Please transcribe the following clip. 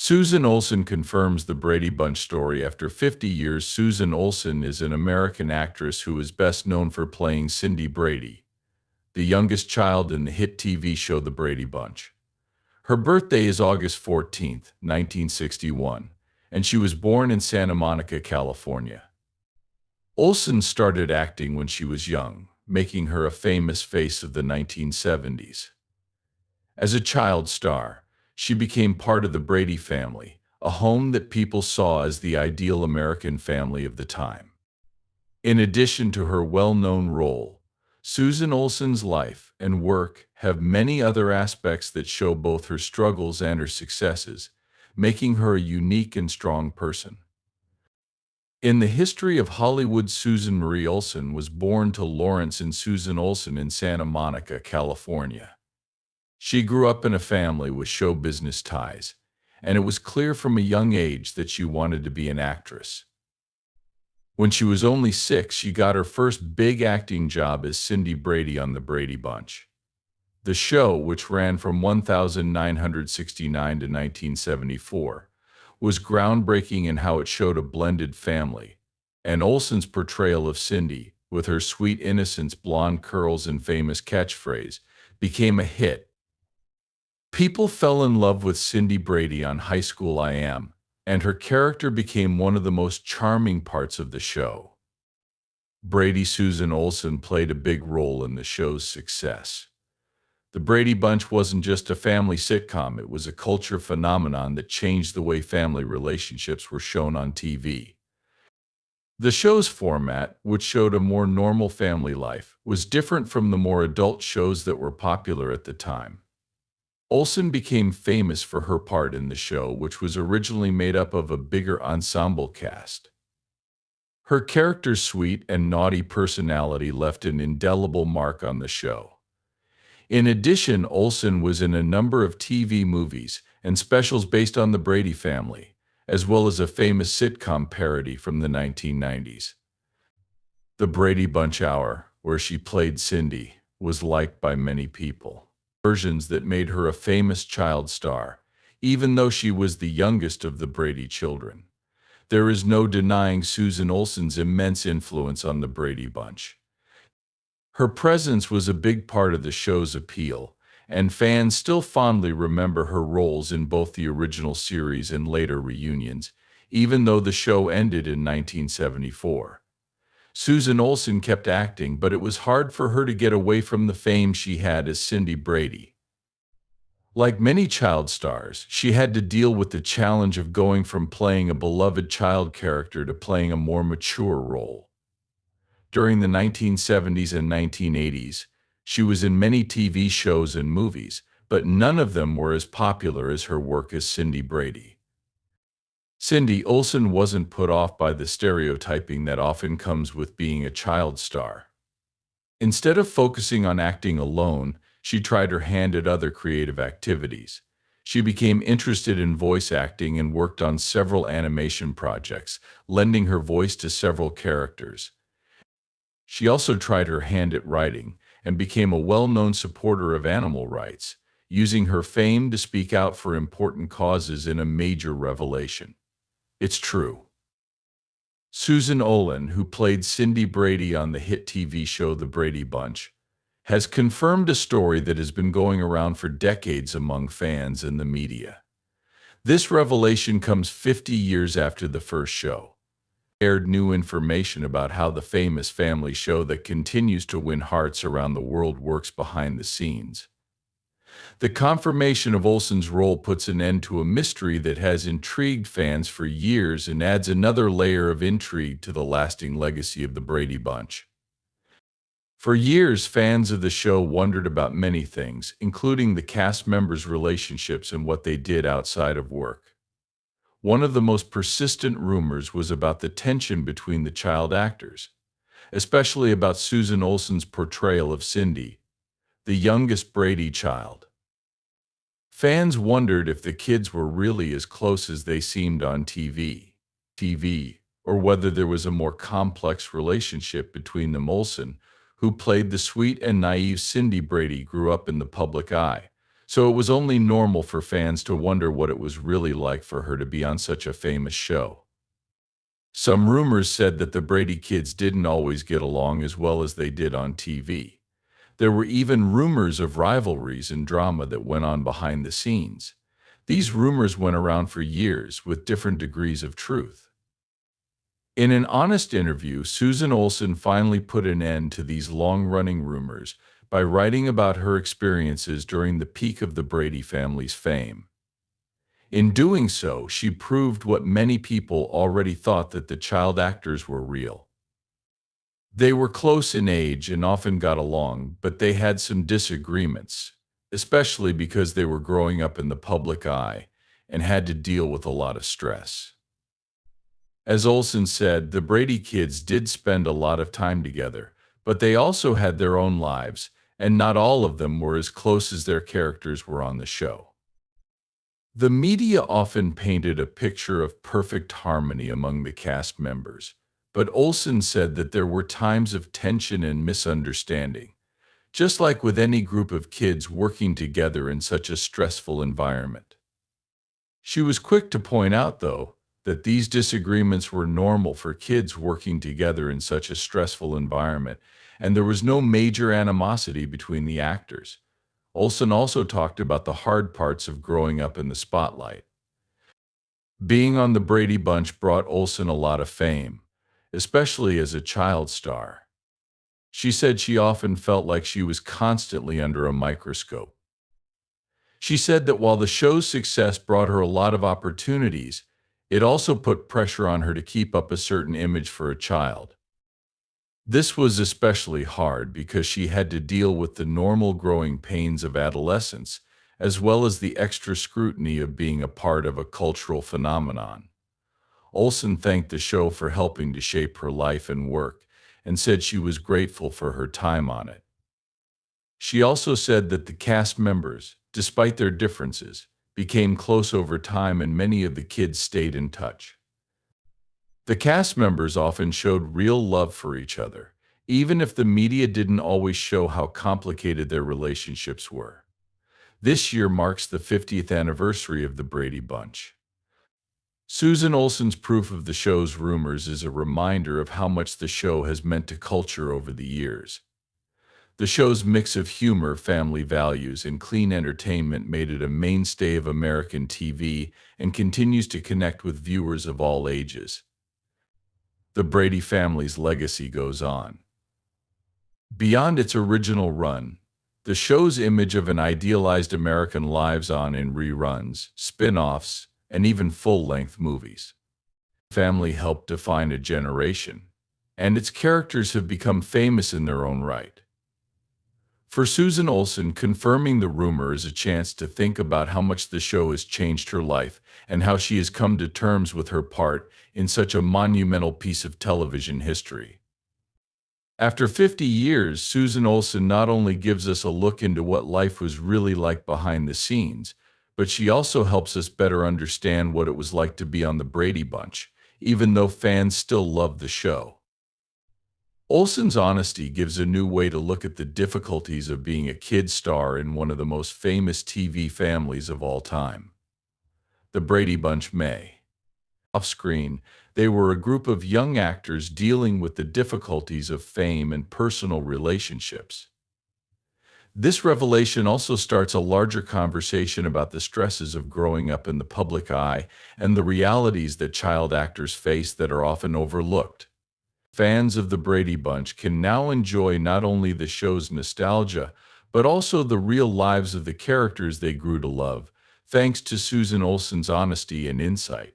Susan Olsen confirms the Brady Bunch story. After 50 years, Susan Olsen is an American actress who is best known for playing Cindy Brady, the youngest child in the hit TV show The Brady Bunch. Her birthday is August 14th, 1961, and she was born in Santa Monica, California. Olsen started acting when she was young, making her a famous face of the 1970s. As a child star, she became part of the Brady family, a home that people saw as the ideal American family of the time. In addition to her well-known role, Susan Olsen's life and work have many other aspects that show both her struggles and her successes, making her a unique and strong person. In the history of Hollywood, Susan Marie Olsen was born to Lawrence and Susan Olsen in Santa Monica, California. She grew up in a family with show business ties, and it was clear from a young age that she wanted to be an actress. When she was only 6, she got her first big acting job as Cindy Brady on The Brady Bunch. The show, which ran from 1969 to 1974, was groundbreaking in how it showed a blended family, and Olsen's portrayal of Cindy, with her sweet innocence, blonde curls, and famous catchphrase, became a hit. People fell in love with Cindy Brady on High School I Am, and her character became one of the most charming parts of the show. Brady Susan Olsen played a big role in the show's success. The Brady Bunch wasn't just a family sitcom, it was a culture phenomenon that changed the way family relationships were shown on TV. The show's format, which showed a more normal family life, was different from the more adult shows that were popular at the time. Olsen became famous for her part in the show, which was originally made up of a bigger ensemble cast. Her character's sweet and naughty personality left an indelible mark on the show. In addition, Olsen was in a number of TV movies and specials based on the Brady family, as well as a famous sitcom parody from the 1990s. The Brady Bunch Hour, where she played Cindy, was liked by many people. Versions that made her a famous child star, even though she was the youngest of the Brady children. There is no denying Susan Olsen's immense influence on the Brady Bunch. Her presence was a big part of the show's appeal, and fans still fondly remember her roles in both the original series and later reunions, even though the show ended in 1974. Susan Olsen kept acting, but it was hard for her to get away from the fame she had as Cindy Brady. Like many child stars, she had to deal with the challenge of going from playing a beloved child character to playing a more mature role. During the 1970s and 1980s, she was in many TV shows and movies, but none of them were as popular as her work as Cindy Brady. Cindy Olsen wasn't put off by the stereotyping that often comes with being a child star. Instead of focusing on acting alone, she tried her hand at other creative activities. She became interested in voice acting and worked on several animation projects, lending her voice to several characters. She also tried her hand at writing and became a well-known supporter of animal rights, using her fame to speak out for important causes in a major revelation. It's true. Susan Olsen, who played Cindy Brady on the hit TV show The Brady Bunch, has confirmed a story that has been going around for decades among fans and the media. This revelation comes 50 years after the first show. Aired new information about how the famous family show that continues to win hearts around the world works behind the scenes. The confirmation of Olsen's role puts an end to a mystery that has intrigued fans for years and adds another layer of intrigue to the lasting legacy of the Brady Bunch. For years, fans of the show wondered about many things, including the cast members' relationships and what they did outside of work. One of the most persistent rumors was about the tension between the child actors, especially about Susan Olsen's portrayal of Cindy, the youngest Brady child. Fans wondered if the kids were really as close as they seemed on TV, or whether there was a more complex relationship between them. Olsen, who played the sweet and naive Cindy Brady, grew up in the public eye, So it was only normal for fans to wonder what it was really like for her to be on such a famous show. Some rumors said that the Brady kids didn't always get along as well as they did on TV. There were even rumors of rivalries and drama that went on behind the scenes. These rumors went around for years with different degrees of truth. In an honest interview, Susan Olsen finally put an end to these long-running rumors by writing about her experiences during the peak of the Brady family's fame. In doing so, she proved what many people already thought, that the child actors were real. They were close in age and often got along, but they had some disagreements, especially because they were growing up in the public eye and had to deal with a lot of stress. As Olsen said, the Brady kids did spend a lot of time together, but they also had their own lives, and not all of them were as close as their characters were on the show. The media often painted a picture of perfect harmony among the cast members, but Olsen said that there were times of tension and misunderstanding, just like with any group of kids working together in such a stressful environment. She was quick to point out, though, that these disagreements were normal for kids working together in such a stressful environment, and there was no major animosity between the actors. Olsen also talked about the hard parts of growing up in the spotlight. Being on the Brady Bunch brought Olsen a lot of fame, especially as a child star. She said she often felt like she was constantly under a microscope. She said that while the show's success brought her a lot of opportunities, it also put pressure on her to keep up a certain image for a child. This was especially hard because she had to deal with the normal growing pains of adolescence, as well as the extra scrutiny of being a part of a cultural phenomenon. Olsen thanked the show for helping to shape her life and work, and said she was grateful for her time on it. She also said that the cast members, despite their differences, became close over time, and many of the kids stayed in touch. The cast members often showed real love for each other, even if the media didn't always show how complicated their relationships were. This year marks the 50th anniversary of the Brady Bunch. Susan Olsen's proof of the show's rumors is a reminder of how much the show has meant to culture over the years. The show's mix of humor, family values, and clean entertainment made it a mainstay of American TV and continues to connect with viewers of all ages. The Brady family's legacy goes on. Beyond its original run, the show's image of an idealized American lives on in reruns, spin-offs, and even full-length movies. Family helped define a generation, and its characters have become famous in their own right. For Susan Olsen, confirming the rumor is a chance to think about how much the show has changed her life and how she has come to terms with her part in such a monumental piece of television history. After 50 years, Susan Olsen not only gives us a look into what life was really like behind the scenes, but she also helps us better understand what it was like to be on the Brady Bunch, even though fans still love the show. Olsen's honesty gives a new way to look at the difficulties of being a kid star in one of the most famous TV families of all time. The Brady Bunch may. Off-screen, they were a group of young actors dealing with the difficulties of fame and personal relationships. This revelation also starts a larger conversation about the stresses of growing up in the public eye and the realities that child actors face that are often overlooked. Fans of the Brady Bunch can now enjoy not only the show's nostalgia, but also the real lives of the characters they grew to love, thanks to Susan Olsen's honesty and insight.